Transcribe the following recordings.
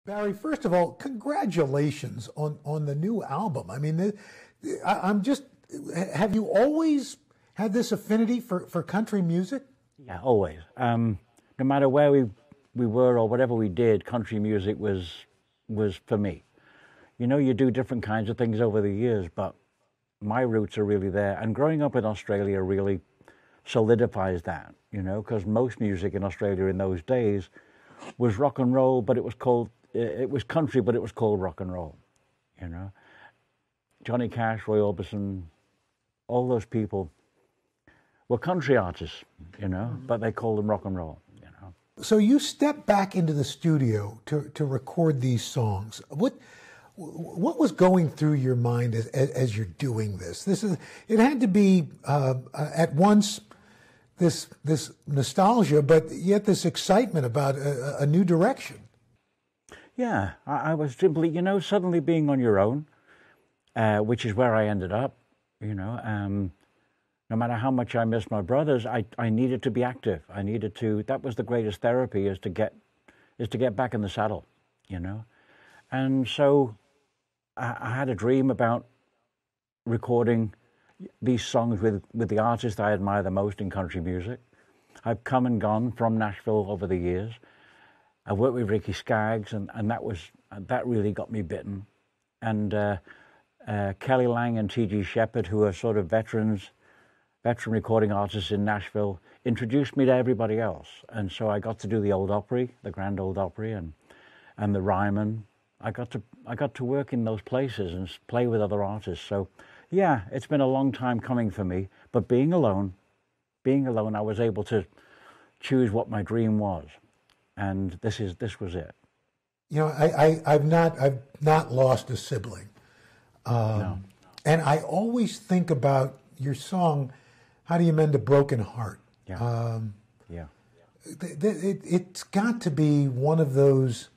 Barry, first of all, congratulations on the new album. I mean, I'm just, have you always had this affinity for country music? Yeah, always. No matter where we were or whatever we did, country music was for me. You know, you do different kinds of things over the years, but my roots are really there. And growing up in Australia really solidifies that, you know, because most music in Australia in those days was rock and roll, but it was country, but it was called rock and roll, you know. Johnny Cash, Roy Orbison, all those people were country artists, you know, but they called them rock and roll, you know. So you step back into the studio to record these songs. What was going through your mind as you're doing this? It had to be at once this nostalgia, but yet this excitement about a new direction. Yeah, I was simply, you know, suddenly being on your own, which is where I ended up, you know. No matter how much I missed my brothers, I needed to be active. I needed to, that was the greatest therapy, is to get back in the saddle, you know. And so I had a dream about recording these songs with the artists I admire the most in country music. I've come and gone from Nashville over the years. I worked with Ricky Skaggs, and that really got me bitten. And Kelly Lang and T.G. Shepherd, who are sort of veteran recording artists in Nashville, introduced me to everybody else. And so I got to do the Old Opry, the Grand Old Opry, and the Ryman. I got to work in those places and play with other artists. So yeah, it's been a long time coming for me. But being alone, I was able to choose what my dream was. And this was it. You know, I've not lost a sibling, no. And I always think about your song, "How Do You Mend a Broken Heart?" Yeah. It's got to be one of those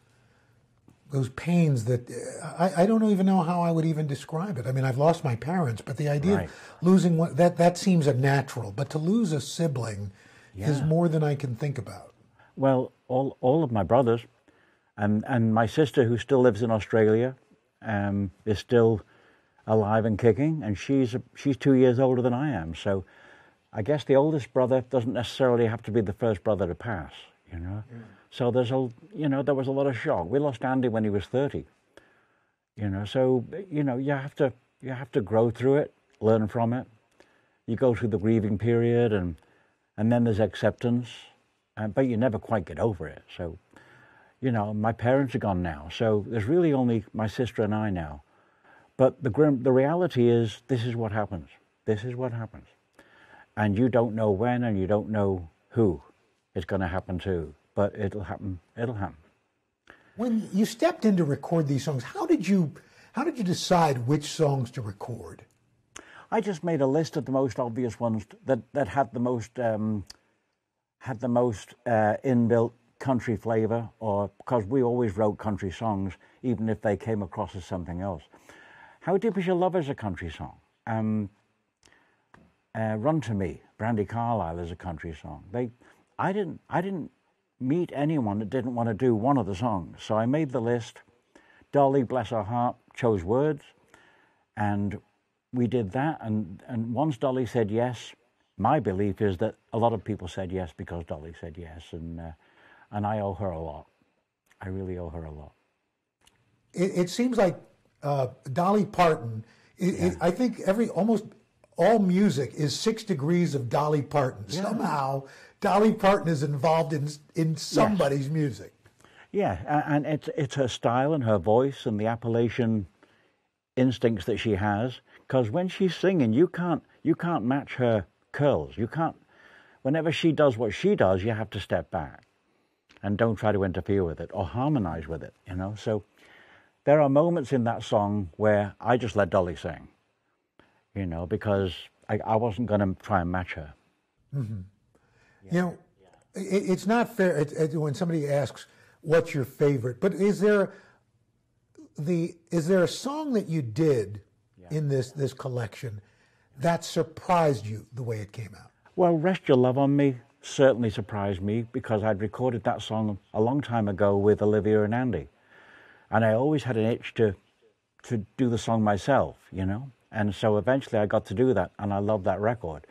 pains that I don't even know how I would even describe it. I mean, I've lost my parents, but the idea of losing one, that seems a natural. But to lose a sibling is more than I can think about. Well, all of my brothers, and my sister, who still lives in Australia, is still alive and kicking, and she's 2 years older than I am. So I guess the oldest brother doesn't necessarily have to be the first brother to pass, you know. Yeah. So there was a lot of shock. We lost Andy when he was 30, you know. So you know, you have to grow through it, learn from it. You go through the grieving period, and then there's acceptance. But you never quite get over it. So, you know, my parents are gone now, so there's really only my sister and I now. But the reality is, this is what happens. This is what happens. And you don't know when, and you don't know who it's going to happen to, but it'll happen. It'll happen. When you stepped in to record these songs, how did you decide which songs to record? I just made a list of the most obvious ones that had the most inbuilt country flavor, or because we always wrote country songs, even if they came across as something else. How Deep Is Your Love is a country song. Run to Me, Brandi Carlile, is a country song. I didn't meet anyone that didn't want to do one of the songs, so I made the list. Dolly, bless her heart, chose words, and we did that. And once Dolly said yes, my belief is that a lot of people said yes because Dolly said yes, and I owe her a lot. I really owe her a lot. It seems like Dolly Parton. I think almost all music is 6 degrees of Dolly Parton. Yeah. Somehow, Dolly Parton is involved in somebody's music. Yeah, and it's her style and her voice and the Appalachian instincts that she has. Because when she's singing, you can't match her curls. You can't. Whenever she does what she does, you have to step back and don't try to interfere with it or harmonize with it, you know. So there are moments in that song where I just let Dolly sing, you know, because I wasn't going to try and match her. Mm-hmm. Yeah. You know, it's not fair when somebody asks what's your favorite, but is there a song that you did in this collection that surprised you the way it came out? Well, Rest Your Love on Me certainly surprised me, because I'd recorded that song a long time ago with Olivia and Andy. And I always had an itch to do the song myself, you know. And so eventually I got to do that, and I love that record.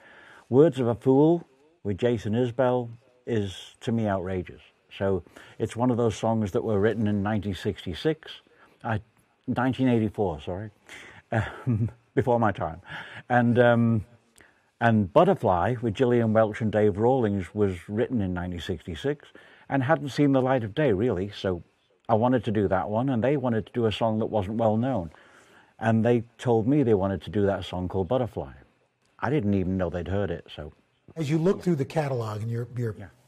Words of a Fool with Jason Isbell is, to me, outrageous. So it's one of those songs that were written in 1984, sorry, before my time. And Butterfly with Gillian Welch and Dave Rawlings was written in 1966 and hadn't seen the light of day, really. So I wanted to do that one, and they wanted to do a song that wasn't well known. And they told me they wanted to do that song called Butterfly. I didn't even know they'd heard it, so. As you look through the catalog and you're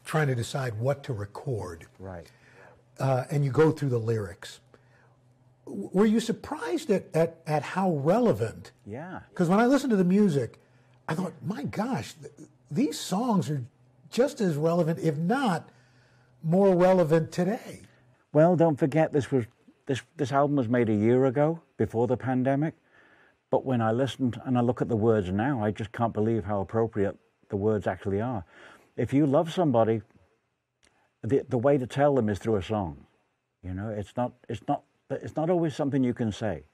trying to decide what to record, right, and you go through the lyrics, were you surprised at how relevant? Yeah. Because when I listened to the music, I thought, my gosh, these songs are just as relevant, if not more relevant today. Well, don't forget, this album was made a year ago, before the pandemic. But when I listened and I look at the words now, I just can't believe how appropriate the words actually are. If you love somebody, the way to tell them is through a song. You know, it's not always something you can say,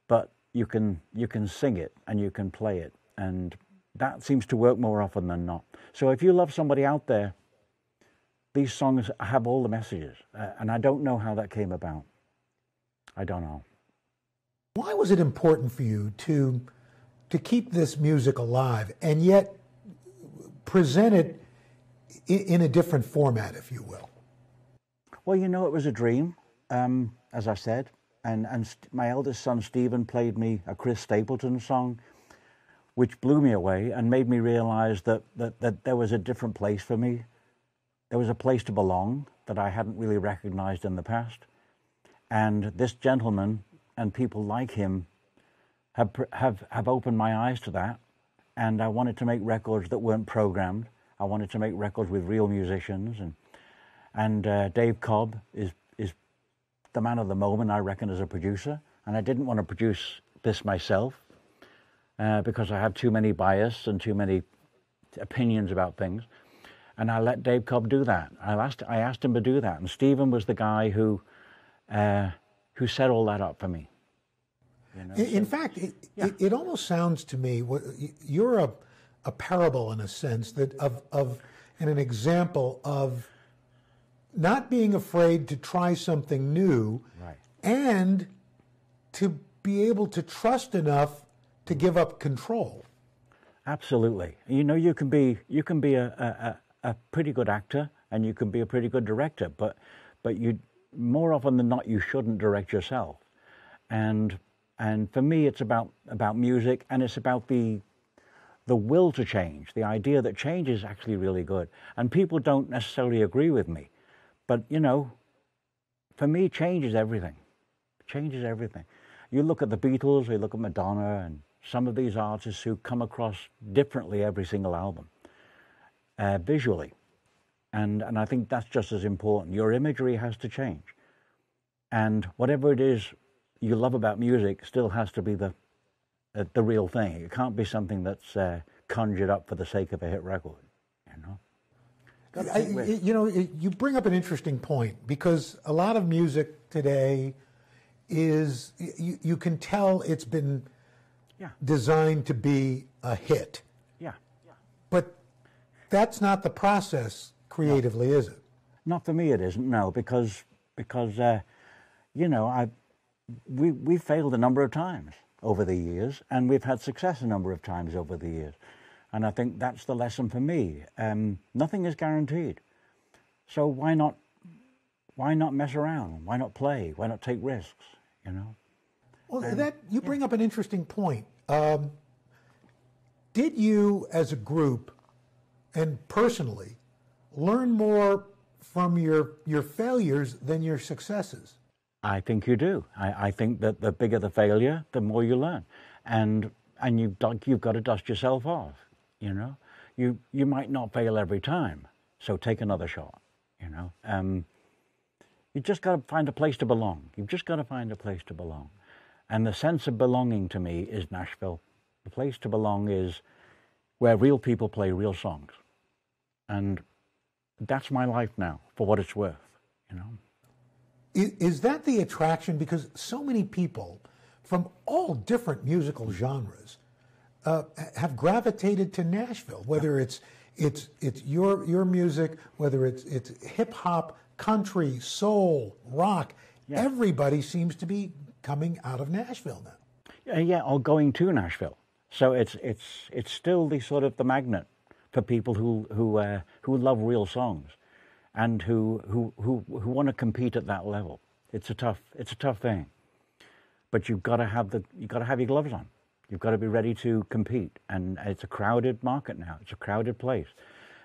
but you can sing it and you can play it. And that seems to work more often than not. So if you love somebody out there, these songs have all the messages. And I don't know how that came about. I don't know. Why was it important for you to keep this music alive and yet present it in a different format, if you will? Well, you know, it was a dream, as I said. And my eldest son, Stephen, played me a Chris Stapleton song, which blew me away and made me realize that there was a different place for me. There was a place to belong that I hadn't really recognized in the past. And this gentleman and people like him have opened my eyes to that. And I wanted to make records that weren't programmed. I wanted to make records with real musicians. And Dave Cobb is the man of the moment, I reckon, as a producer. And I didn't want to produce this myself. Because I have too many bias and too many opinions about things. And I let Dave Cobb do that. I asked him to do that. And Stephen was the guy who set all that up for me. You know? In fact, it almost sounds to me, you're a parable in a sense and an example of not being afraid to try something new, right, and to be able to trust enough to give up control. Absolutely. You know, you can be a pretty good actor and you can be a pretty good director, but you, more often than not, you shouldn't direct yourself. And for me, it's about music, and it's about the will to change, the idea that change is actually really good. And people don't necessarily agree with me, but you know, for me, change is everything. Change is everything. You look at the Beatles, you look at Madonna, and some of these artists who come across differently every single album, visually. And I think that's just as important. Your imagery has to change. And whatever it is you love about music still has to be the real thing. It can't be something that's conjured up for the sake of a hit record, you know? You bring up an interesting point, because a lot of music today is, you can tell it's been designed to be a hit. Yeah. But that's not the process creatively, is it? Not for me, it isn't. No, because you know, we failed a number of times over the years, and we've had success a number of times over the years, and I think that's the lesson for me. Nothing is guaranteed, so why not mess around? Why not play? Why not take risks? You know. Well, you bring up an interesting point. Did you, as a group and personally, learn more from your failures than your successes? I think you do. I think that the bigger the failure, the more you learn, and you've got to dust yourself off. You know, you might not fail every time, so take another shot. You know, you just got to find a place to belong. You've just got to find a place to belong. And the sense of belonging to me is Nashville. The place to belong is where real people play real songs. And that's my life now, for what it's worth, you know. Is that the attraction? Because so many people from all different musical genres have gravitated to Nashville, whether it's your music, whether it's hip hop, country, soul, rock. Yeah. Everybody seems to be coming out of Nashville now. Yeah, or going to Nashville. So it's still the sort of the magnet for people who love real songs, and who want to compete at that level. It's a tough thing, but you've got to have your gloves on. You've got to be ready to compete, and it's a crowded market now. It's a crowded place,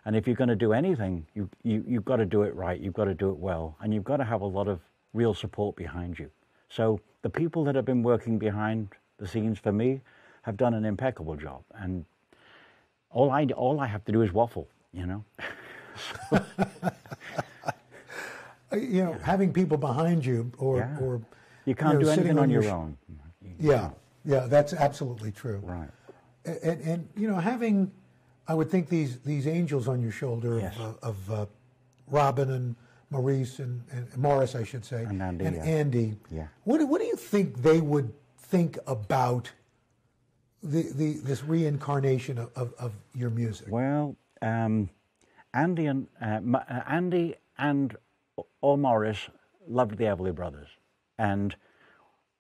and if you're going to do anything, you've got to do it right. You've got to do it well, and you've got to have a lot of real support behind you. So the people that have been working behind the scenes for me have done an impeccable job, and all I have to do is waffle, you know. So, you know, having people behind you, or you can't do anything on your own. Yeah, that's absolutely true. Right. And you know, having, I would think, these angels on your shoulder, yes, of Robin and Maurice and Maurice, I should say, and Andy. And Andy. Yeah. What do you think they would think about this reincarnation of your music? Well, Andy and or Maurice loved the Everly Brothers, and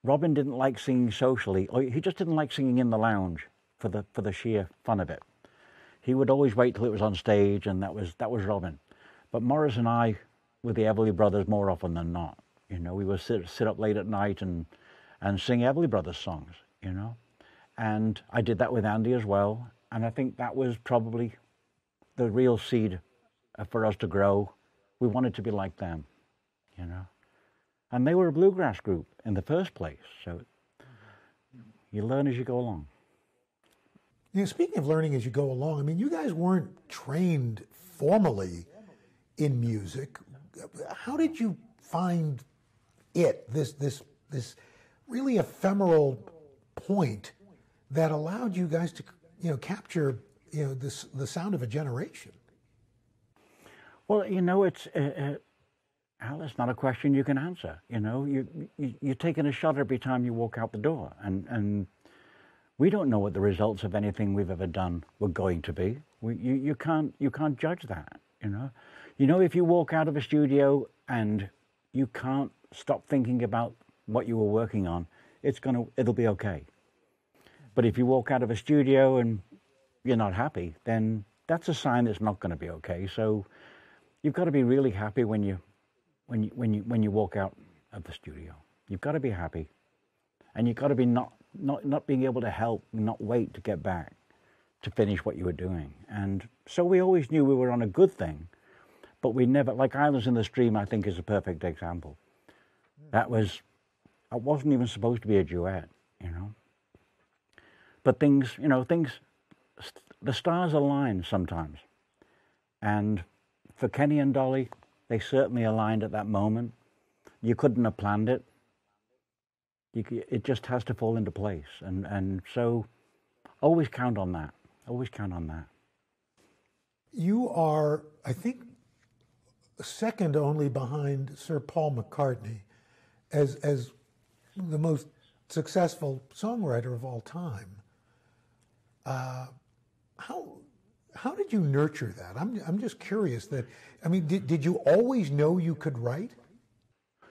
Robin didn't like singing socially, or he just didn't like singing in the lounge for the sheer fun of it. He would always wait till it was on stage, and that was Robin. But Maurice and I were the Everly Brothers more often than not. You know, we would sit up late at night and sing Everly Brothers songs. You know, and I did that with Andy as well, and I think that was probably the real seed for us to grow. We wanted to be like them, you know. And they were a bluegrass group in the first place, so you learn as you go along. You know, speaking of learning as you go along, I mean, you guys weren't trained formally in music. How did you find this really ephemeral point that allowed you guys to, you know, capture, you know, the sound of a generation? Well, you know, Al, it's not a question you can answer. You know, you're taking a shot every time you walk out the door, and we don't know what the results of anything we've ever done were going to be. You can't judge that. You know, if you walk out of a studio and you can't stop thinking about what you were working on, it'll be okay. But if you walk out of a studio and you're not happy, then that's a sign it's not going to be okay. So you've got to be really happy when you walk out of the studio. You've got to be happy, and you've got to be not being able to help, not wait to get back to finish what you were doing. And so we always knew we were on a good thing, but we never, like Islands in the Stream, I think is a perfect example. It wasn't even supposed to be a duet, you know. But things, the stars align sometimes. And for Kenny and Dolly, they certainly aligned at that moment. You couldn't have planned it. It just has to fall into place. And so always count on that. Always count on that. You are, I think, second only behind Sir Paul McCartney as the most successful songwriter of all time. How did you nurture that? I'm just curious. Did you always know you could write?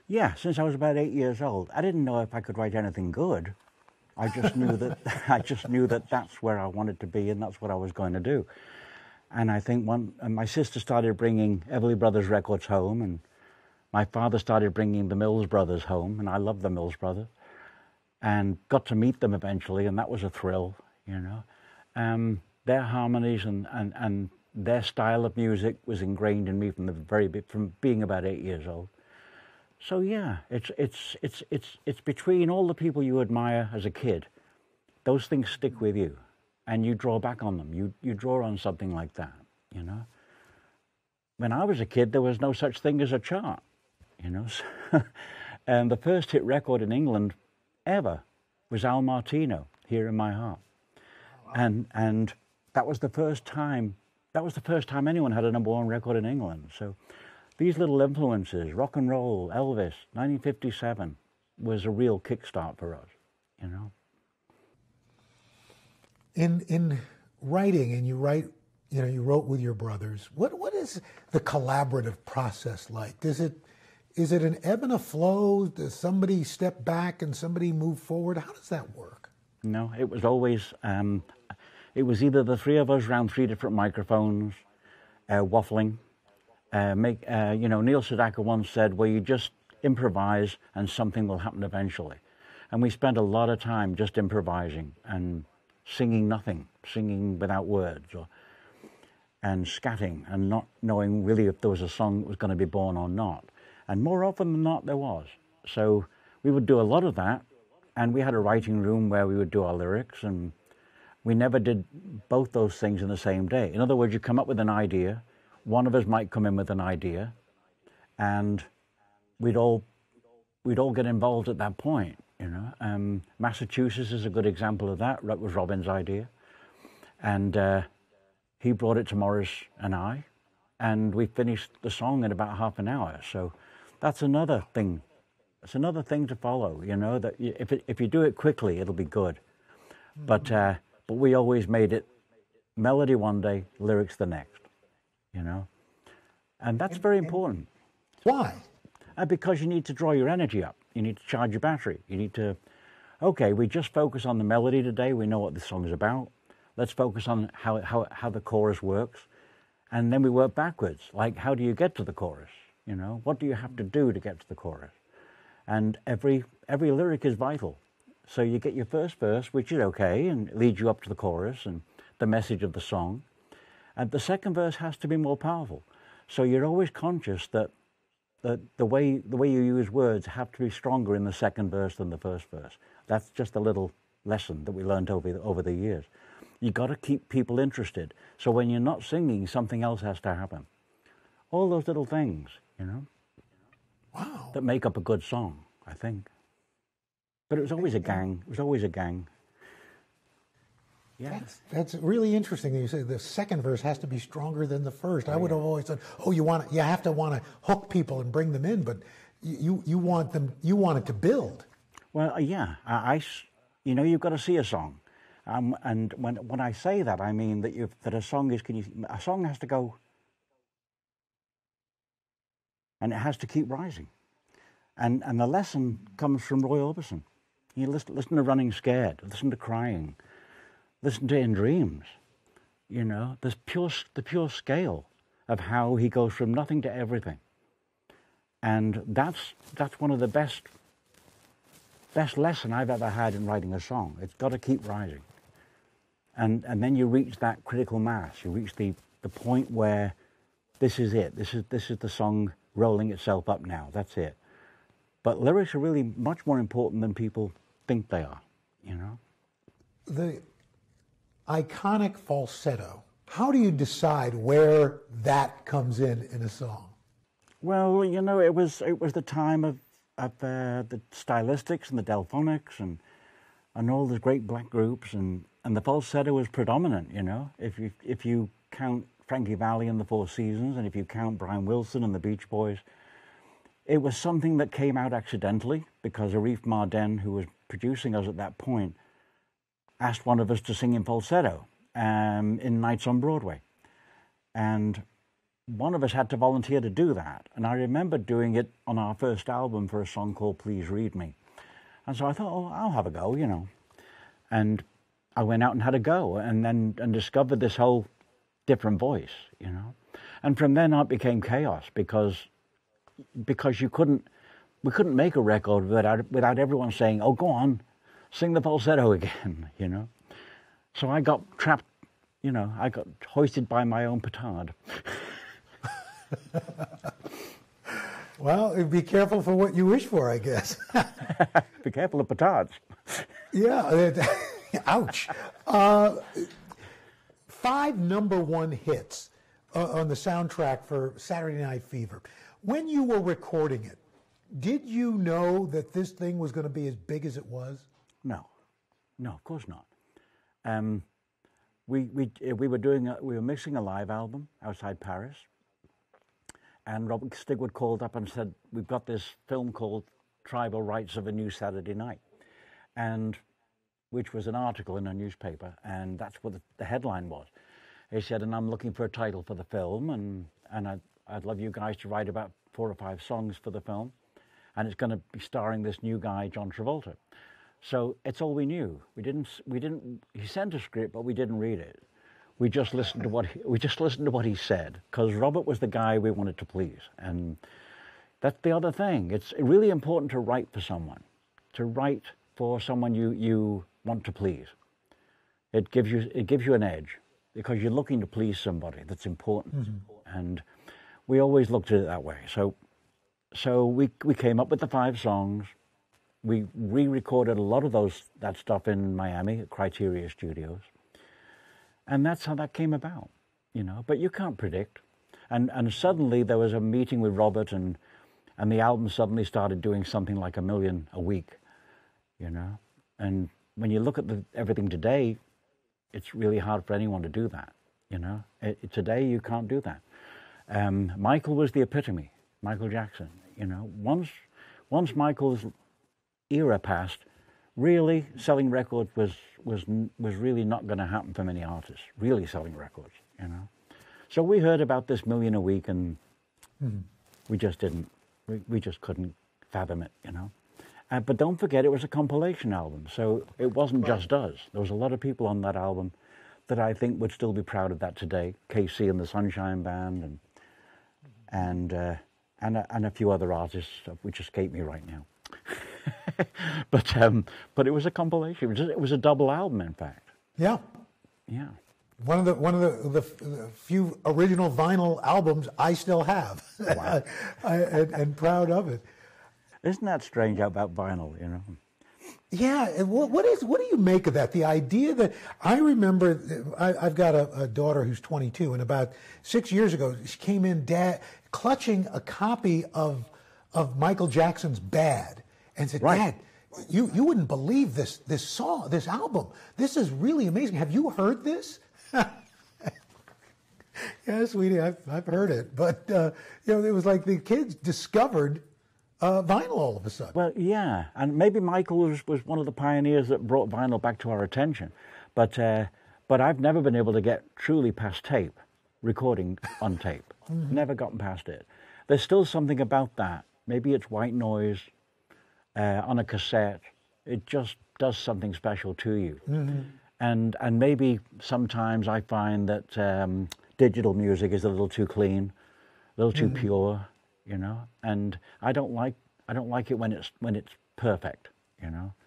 Yeah, since I was about 8 years old. I didn't know if I could write anything good. I just knew that that's where I wanted to be, and that's what I was going to do. And I think my sister started bringing Everly Brothers records home, and my father started bringing the Mills Brothers home, and I loved the Mills Brothers, and got to meet them eventually, and that was a thrill, you know. Their harmonies and their style of music was ingrained in me from being about 8 years old. So yeah, it's between all the people you admire as a kid, those things stick with you, and you draw back on them. You draw on something like that, you know. When I was a kid, there was no such thing as a chart, you know. And the first hit record in England ever was Al Martino, Here in My Heart. And that was the first time anyone had a #1 record in England. So these little influences, rock and roll, Elvis, 1957, was a real kickstart for us, you know. In writing, and you write, you know, you wrote with your brothers. What is the collaborative process like? Is it an ebb and a flow? Does somebody step back and somebody move forward? How does that work? No, it was always, it was either the three of us around three different microphones, waffling. You know, Neil Sedaka once said, well, you just improvise and something will happen eventually. And we spent a lot of time just improvising and singing nothing, singing without words, and scatting and not knowing really if there was a song that was going to be born or not. And more often than not, there was. So we would do a lot of that, and we had a writing room where we would do our lyrics, and we never did both those things in the same day. In other words, you come up with an idea, one of us might come in with an idea, and we'd all get involved at that point, you know. Massachusetts is a good example of that. That was Robin's idea, and he brought it to Maurice and I, and we finished the song in about half an hour. So that's another thing. It's another thing to follow, you know, that if you do it quickly, it'll be good. But we always made it melody one day, lyrics the next, you know. And that's very important. Why? Because you need to draw your energy up. You need to charge your battery. You need to, okay, we just focus on the melody today. We know what the song is about. Let's focus on how the chorus works. And then we work backwards. Like, how do you get to the chorus? You know, what do you have to do to get to the chorus? And every lyric is vital. So you get your first verse, which is okay, and leads you up to the chorus and the message of the song. And the second verse has to be more powerful. So you're always conscious that the way you use words have to be stronger in the second verse than the first verse. That's just a little lesson that we learned over the years. You got to keep people interested. So when you're not singing, something else has to happen. All those little things, you know. Wow. That make up a good song, I think. But it was always a gang. It was always a gang. Yeah. That's really interesting that you say the second verse has to be stronger than the first. I would have always said, oh, you have to want to hook people and bring them in, but you want it to build. Well, yeah. You know, you've got to see a song. And when I say that, I mean that a song has to go, and it has to keep rising. And the lesson comes from Roy Orbison. You listen to Running Scared, listen to Crying, listen to In Dreams. You know, the pure scale of how he goes from nothing to everything. And that's one of the best lesson I've ever had in writing a song. It's got to keep rising. And then you reach that critical mass. You reach the point where this is it. This is the song rolling itself up now. That's it. But lyrics are really much more important than people think they are, you know? The iconic falsetto. How do you decide where that comes in a song? Well, you know, it was the time of the Stylistics and the Delphonics and all those great black groups, and the falsetto was predominant, you know. If you count Frankie Valli and the Four Seasons, and if you count Brian Wilson and the Beach Boys, it was something that came out accidentally because Arif Marden, who was producing us at that point, asked one of us to sing in falsetto in Nights on Broadway. And one of us had to volunteer to do that. And I remember doing it on our first album for a song called Please Read Me. And so I thought, oh, I'll have a go, you know. And I went out and had a go and discovered this whole different voice, you know. And from then on it became chaos because we couldn't make a record without everyone saying, oh, go on, sing the falsetto again, you know. So I got trapped, you know, I got hoisted by my own petard. Well, be careful for what you wish for, I guess. Be careful of petards. Yeah, ouch. 5 #1 hits on the soundtrack for Saturday Night Fever. When you were recording it, did you know that this thing was going to be as big as it was? No, of course not. We were mixing a live album outside Paris, and Robert Stigwood called up and said, we've got this film called Tribal Rights of a New Saturday Night, and which was an article in a newspaper, and that's what the headline was. He said, and I'm looking for a title for the film, and I'd love you guys to write about 4 or 5 songs for the film, and it's going to be starring this new guy, John Travolta. So it's all we knew. He sent a script, but we didn't read it. We just listened to what he said, because Robert was the guy we wanted to please. And that's the other thing. It's really important to write for someone, you want to please. It gives you an edge, because you're looking to please somebody that's important. Mm-hmm. And we always looked at it that way. So we came up with the 5 songs. We re-recorded a lot of that stuff in Miami at Criteria Studios. And that's how that came about, But you can't predict. And suddenly there was a meeting with Robert, and the album suddenly started doing something like 1 million a week, And when you look at everything today, it's really hard for anyone to do that, Today you can't do that. Michael was the epitome, Michael Jackson, Once Michael's era passed, really selling records was really not going to happen for many artists, really selling records, So we heard about this 1 million a week, and we just didn't, we just couldn't fathom it, But don't forget, it was a compilation album, so it wasn't just us. There was a lot of people on that album that I think would still be proud of that today. KC and the Sunshine Band, and a few other artists which escape me right now. But it was a compilation. It was a double album, in fact. Yeah. Yeah. One of the few original vinyl albums I still have. Wow. and proud of it. Isn't that strange about vinyl? Yeah. What do you make of that? The idea that I remember, I've got a daughter who's 22, and about 6 years ago she came in, clutching a copy of Michael Jackson's Bad, and said, right. Dad, you wouldn't believe this song, this album. This is really amazing. Have you heard this? Yeah, sweetie, I've heard it. But, it was like the kids discovered vinyl all of a sudden. Well, yeah, and maybe Michael was one of the pioneers that brought vinyl back to our attention. But I've never been able to get truly past tape, recording on tape. Mm-hmm. Never gotten past it. There's still something about that. Maybe it's white noise on a cassette. It just does something special to you. Mm-hmm. And maybe sometimes I find that digital music is a little too clean, a little too pure, And I don't like it when it's perfect,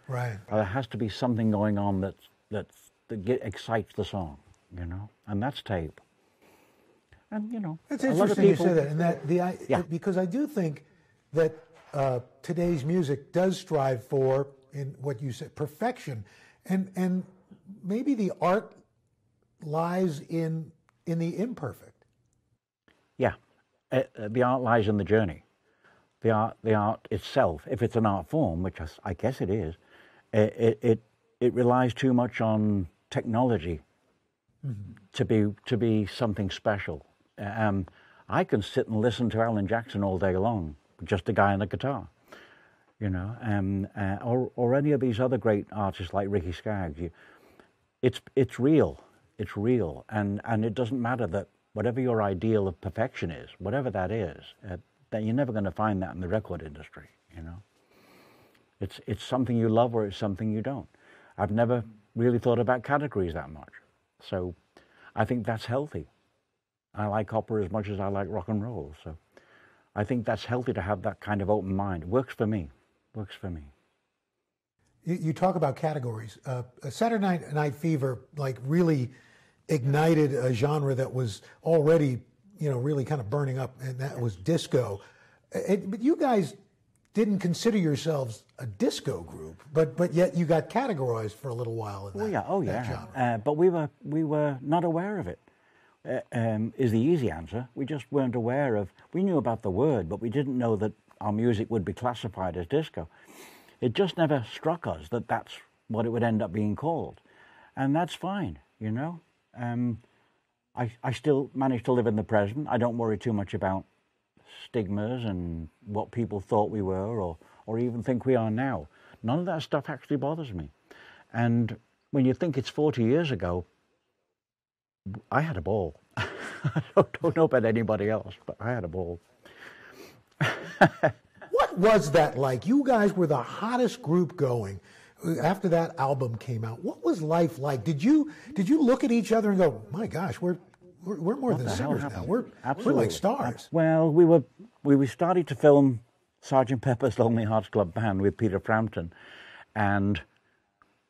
Right. There has to be something going on that excites the song, And that's tape. And it's a lot of interesting people, you say that, and because I do think that today's music does strive for, in what you said, perfection, and maybe the art lies in the imperfect. Yeah, the art lies in the journey. The art itself, if it's an art form, which I guess it is, it relies too much on technology to be something special. I can sit and listen to Alan Jackson all day long, just a guy on a guitar, or any of these other great artists like Ricky Skaggs. It's real, and it doesn't matter that whatever your ideal of perfection is, whatever that is, that you're never going to find that in the record industry. It's something you love or it's something you don't. I've never really thought about categories that much, so I think that's healthy. I like opera as much as I like rock and roll, so I think that's healthy to have that kind of open mind. Works for me. You talk about categories. Saturday Night Fever really ignited a genre that was already, really kind of burning up, and that was disco. But you guys didn't consider yourselves a disco group, but yet you got categorized for a little while in that, that genre. But we were not aware of it. Is the easy answer. We just weren't aware of. We knew about the word, but we didn't know that our music would be classified as disco. It just never struck us that that's what it would end up being called, and that's fine. I still manage to live in the present. I don't worry too much about stigmas and what people thought we were or even think we are now. None of that stuff actually bothers me. And when you think it's 40 years ago, I had a ball. I don't know about anybody else, but I had a ball. What was that like? You guys were the hottest group going after that album came out. What was life like? Did you look at each other and go, "My gosh, we're more than singers now. We're like stars." Well, we started to film Sgt. Pepper's Lonely Hearts Club Band with Peter Frampton, and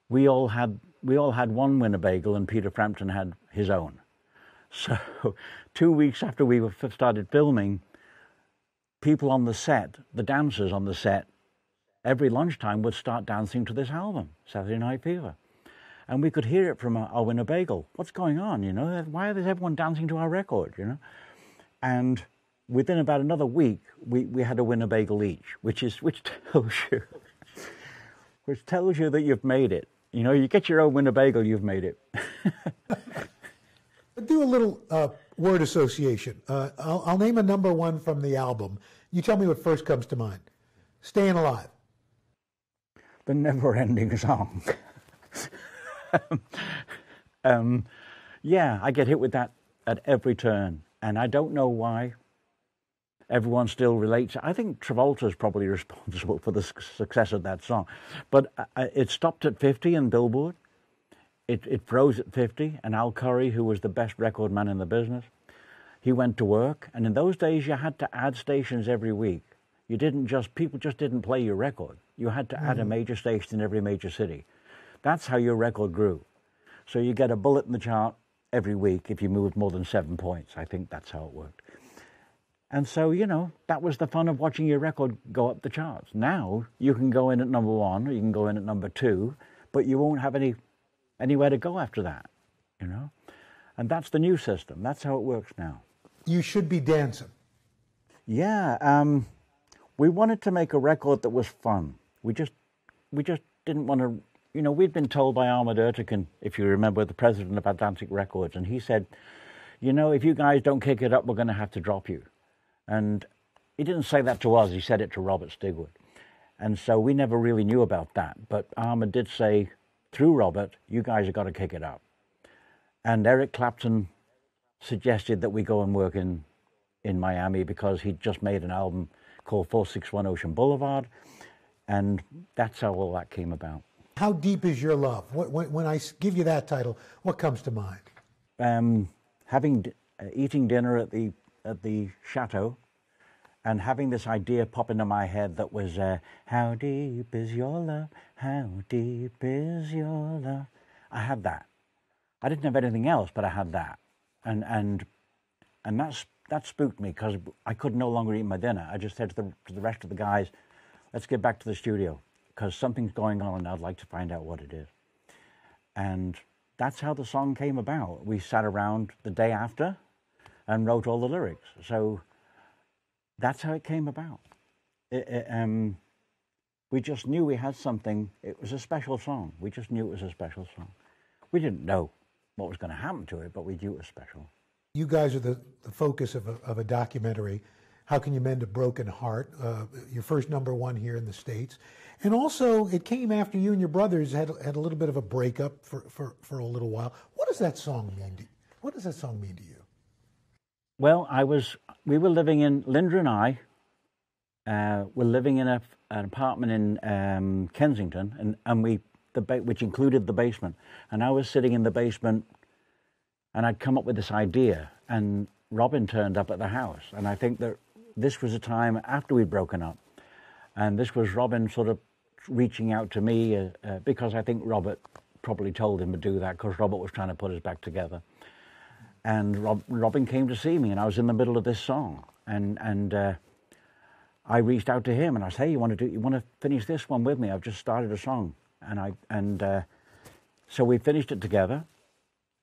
we all had one Winnebago, and Peter Frampton had his own. So 2 weeks after we started filming, people on the set, the dancers on the set, every lunchtime would start dancing to this album, Saturday Night Fever. And we could hear it from our Winnebago. What's going on, you know? Why is everyone dancing to our record, you know? And within about another week, we had a Winnebago each, which tells you that you've made it. You know, you get your own Winnebago, you've made it. Do a little word association. I'll name a number one from the album. You tell me what first comes to mind. Staying Alive. The never-ending song. Yeah, I get hit with that at every turn, and I don't know why everyone still relates. I think Travolta's probably responsible for the success of that song, but it stopped at 50 in Billboard. It froze at 50, and Al Curry, who was the best record man in the business, he went to work, and in those days you had to add stations every week. People just didn't play your record. You had to add a major station in every major city. That's how your record grew. So you get a bullet in the chart every week if you moved more than 7 points. I think that's how it worked. And so, you know, that was the fun of watching your record go up the charts. Now you can go in at number 1 or you can go in at number 2, but you won't have anywhere to go after that, you know? And that's the new system. That's how it works now. You Should Be Dancing. Yeah, we wanted to make a record that was fun. We just didn't want to, you know, we'd been told by Ahmet Ertegun, if you remember, the president of Atlantic Records, and he said, you know, if you guys don't kick it up, we're going to have to drop you. And he didn't say that to us, he said it to Robert Stigwood. And so we never really knew about that. But Ahmet did say, through Robert, you guys have got to kick it up. And Eric Clapton suggested that we go and work in Miami because he'd just made an album called 461 Ocean Boulevard, and that's how all that came about. How deep is your love? When I give you that title, what comes to mind? Eating dinner at the chateau, and having this idea pop into my head that was, how deep is your love? How deep is your love? I had that. I didn't have anything else, but I had that, and that spooked me because I could no longer eat my dinner. I just said to the rest of the guys, let's get back to the studio because something's going on and I'd like to find out what it is. And that's how the song came about. We sat around the day after and wrote all the lyrics. So that's how it came about. We just knew we had something. It was a special song. We just knew it was a special song. We didn't know what was going to happen to it, but we knew it was special. You guys are the focus of a documentary, How Can You Mend a Broken Heart? Your first number one here in the States. And also, it came after you and your brothers had a little bit of a breakup for a little while. What does that song mean? What does that song mean to you? Well, we were living in, Linda and I were living in an apartment in Kensington, which included the basement. And I was sitting in the basement, and I'd come up with this idea, and Robin turned up at the house. And I think that this was a time after we'd broken up. And this was Robin sort of reaching out to me because I think Robert probably told him to do that because Robert was trying to put us back together. And Robin came to see me, and I was in the middle of this song. And I reached out to him, and I said, hey, you want to finish this one with me? I've just started a song. So we finished it together.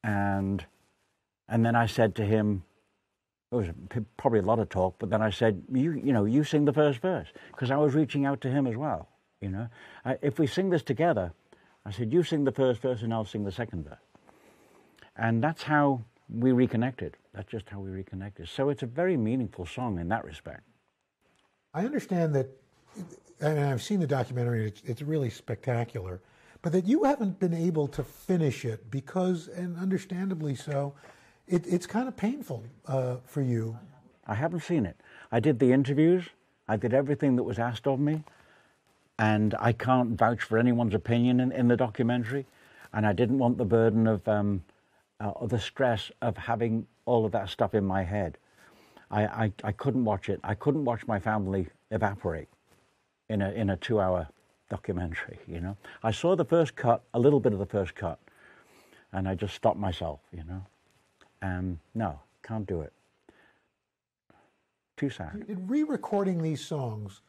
And then I said to him, it was probably a lot of talk, but then I said, you sing the first verse, because I was reaching out to him as well. You know, if we sing this together, I said, you sing the first verse and I'll sing the second verse. And that's how we reconnected. That's just how we reconnected. So it's a very meaningful song in that respect. I understand that, and I've seen the documentary, it's really spectacular, but that you haven't been able to finish it because, and understandably so, it's kind of painful for you. I haven't seen it. I did the interviews. I did everything that was asked of me. And I can't vouch for anyone's opinion in the documentary. And I didn't want the burden of the stress of having all of that stuff in my head. I couldn't watch it. I couldn't watch my family evaporate in a 2-hour documentary, you know. I saw the first cut, a little bit of the first cut, and I just stopped myself, you know. No, can't do it. Too sad. In re-recording these songs,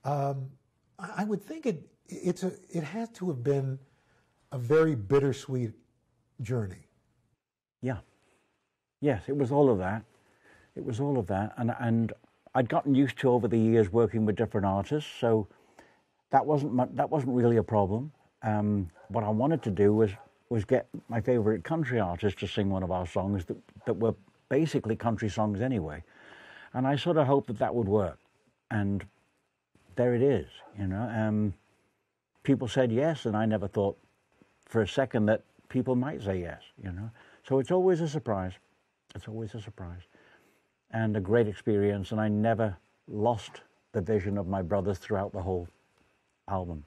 I would think it had to have been a very bittersweet journey. Yeah. Yes, it was all of that. It was all of that, and I'd gotten used to over the years working with different artists, so that wasn't really a problem. What I wanted to do was get my favorite country artist to sing one of our songs that were basically country songs anyway, and I sort of hoped that would work, and there it is, you know. People said yes, and I never thought for a second that people might say yes, you know. So it's always a surprise. It's always a surprise. And a great experience, and I never lost the vision of my brothers throughout the whole album.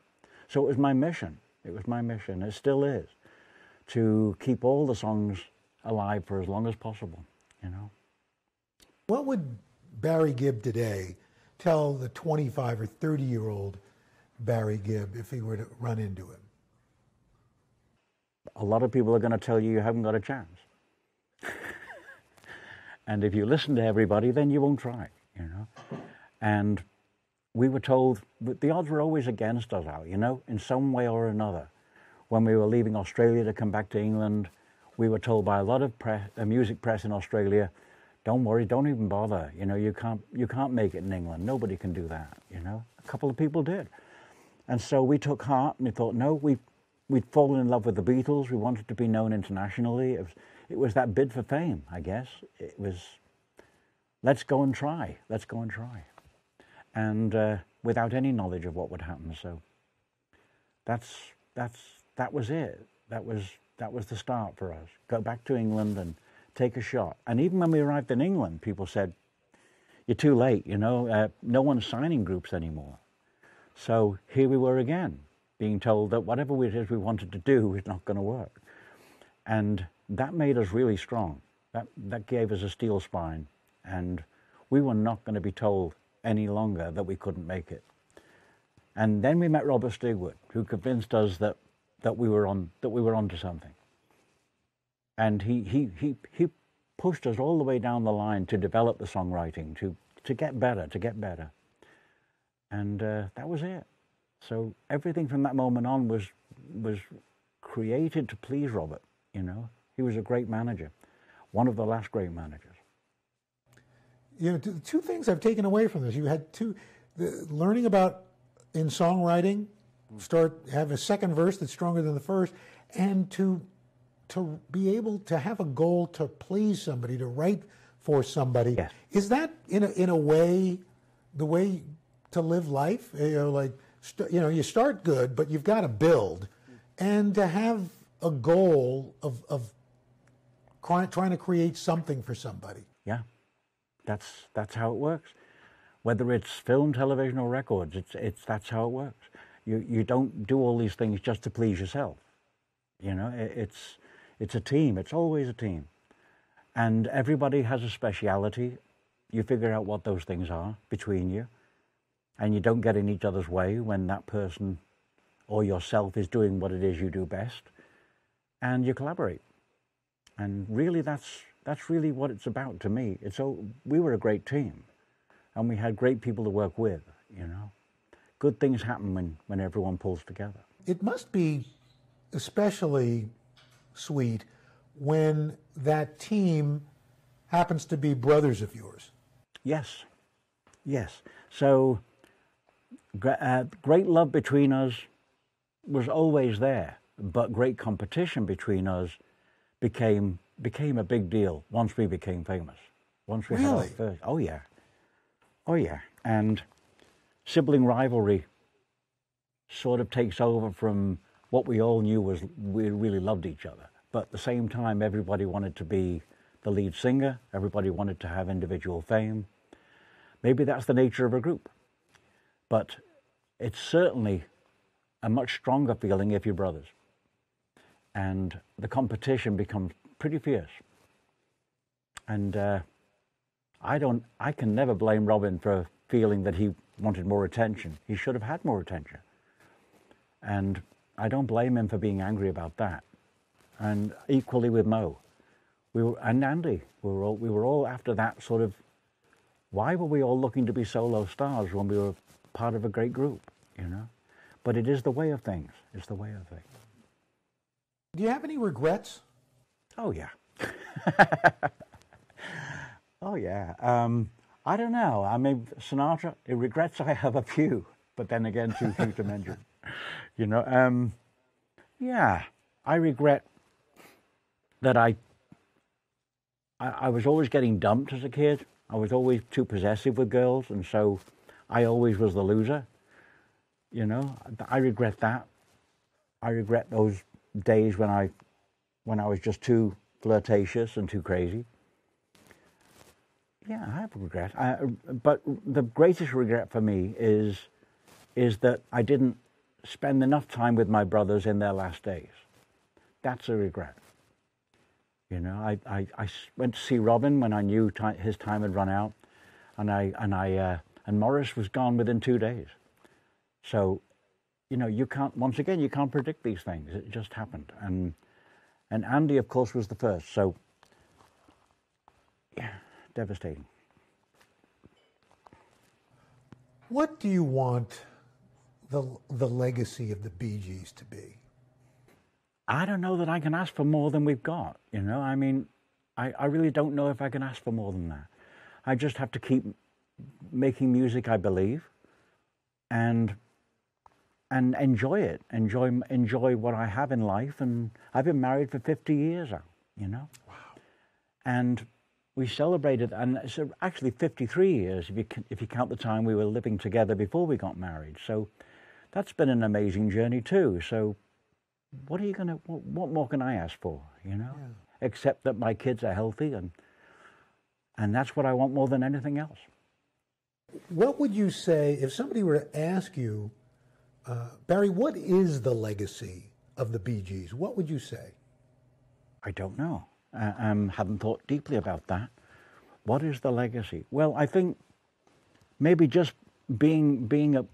So it was my mission. It was my mission. It still is, to keep all the songs alive for as long as possible, you know. What would Barry Gibb today tell the 25 or 30-year-old Barry Gibb if he were to run into him? A lot of people are going to tell you haven't got a chance. And if you listen to everybody, then you won't try, you know. And we were told that the odds were always against us, Al, you know, in some way or another. When we were leaving Australia to come back to England, we were told by a lot of music press in Australia, don't worry, don't even bother. You know, you can't make it in England. Nobody can do that, you know. A couple of people did. And so we took heart and we thought, no, we'd fallen in love with the Beatles. We wanted to be known internationally. It was that bid for fame, I guess. It was, let's go and try. Let's go and try. And without any knowledge of what would happen. So that was it. That was the start for us. Go back to England and take a shot. And even when we arrived in England, people said, you're too late, you know, no one's signing groups anymore. So here we were again, being told that whatever it is we wanted to do was not going to work. And that made us really strong. That gave us a steel spine. And we were not going to be told any longer that we couldn't make it. And then we met Robert Stigwood, who convinced us that we were onto something. And he pushed us all the way down the line to develop the songwriting, to get better. And that was it. So everything from that moment on was created to please Robert, you know. He was a great manager, one of the last great managers. You know, two things I've taken away from this. You had learning about in songwriting, have a second verse that's stronger than the first, and to be able to have a goal to please somebody, to write for somebody. Yes. Is that in a way the way to live life? You know, like you start good, but you've got to build, and to have a goal of trying to create something for somebody. Yeah, that's how it works. Whether it's film, television, or records, that's how it works. You don't do all these things just to please yourself. You know, it's a team. It's always a team, and everybody has a speciality. You figure out what those things are between you, and you don't get in each other's way when that person or yourself is doing what it is you do best, and you collaborate. And really, that's really what it's about to me. We were a great team, and we had great people to work with, you know. Good things happen when everyone pulls together. It must be especially sweet when that team happens to be brothers of yours. Yes. So great love between us was always there, but great competition between us became became a big deal once we became famous. Once we had our Really? first, oh yeah, oh yeah, and sibling rivalry sort of takes over from what we all knew was we really loved each other. But at the same time, everybody wanted to be the lead singer. Everybody wanted to have individual fame. Maybe that's the nature of a group. But it's certainly a much stronger feeling if you're brothers. And the competition becomes pretty fierce. And I can never blame Robin for feeling that he wanted more attention. He should have had more attention. And I don't blame him for being angry about that. And equally with Mo, and Andy, we were all after that sort of, why were we all looking to be solo stars when we were part of a great group, you know? But it is the way of things. It's the way of things. Do you have any regrets? Oh, yeah. Oh, yeah. I don't know. I mean, Sinatra, regrets I have a few, but then again, too few to mention. You know, yeah, I regret that I was always getting dumped as a kid. I was always too possessive with girls, and so I always was the loser. You know, I regret that. I regret those days when I was just too flirtatious and too crazy. Yeah, I have regret. But the greatest regret for me is that I didn't spend enough time with my brothers in their last days. That's a regret. You know, I went to see Robin when I knew his time had run out, and Maurice was gone within 2 days. So, you know, you can't predict these things. It just happened. And Andy, of course, was the first. So, yeah, devastating. What do you want the legacy of the BeeGees to be? I don't know that I can ask for more than we've got, you know. I mean, I really don't know if I can ask for more than that. I just have to keep making music I believe and enjoy it, enjoy what I have in life. And I've been married for 50 years now, you know. Wow. And we celebrated, and it's actually 53 years if you count the time we were living together before we got married. So that's been an amazing journey too. So what more can I ask for, you know? Yeah. Except that my kids are healthy, and that's what I want more than anything else. What would you say if somebody were to ask you, Barry, what is the legacy of the BeeGees? What would you say? I don't know. Haven't thought deeply about that. What is the legacy? Well, I think maybe just being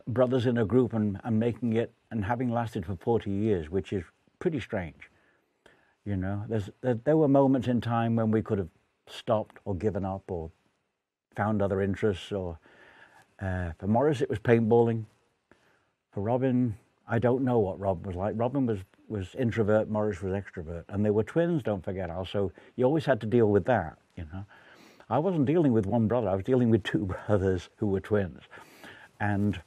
brothers in a group and making it and having lasted for 40 years, which is pretty strange. You know, there were moments in time when we could have stopped or given up or found other interests. Or for Maurice, it was paintballing. For Robin, I don't know what Rob was like. Robin was introvert, Maurice was extrovert, and they were twins, don't forget, also. You always had to deal with that, you know. I wasn't dealing with one brother, I was dealing with two brothers who were twins. And,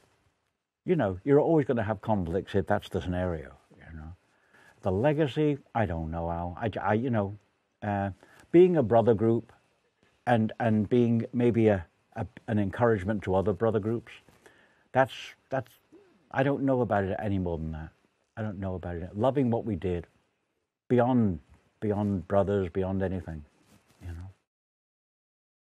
you know, you're always going to have conflicts if that's the scenario, you know. The legacy, I don't know, Al. You know, being a brother group and being maybe an encouragement to other brother groups, that's I don't know about it any more than that. I don't know about it. Loving what we did, beyond brothers, beyond anything.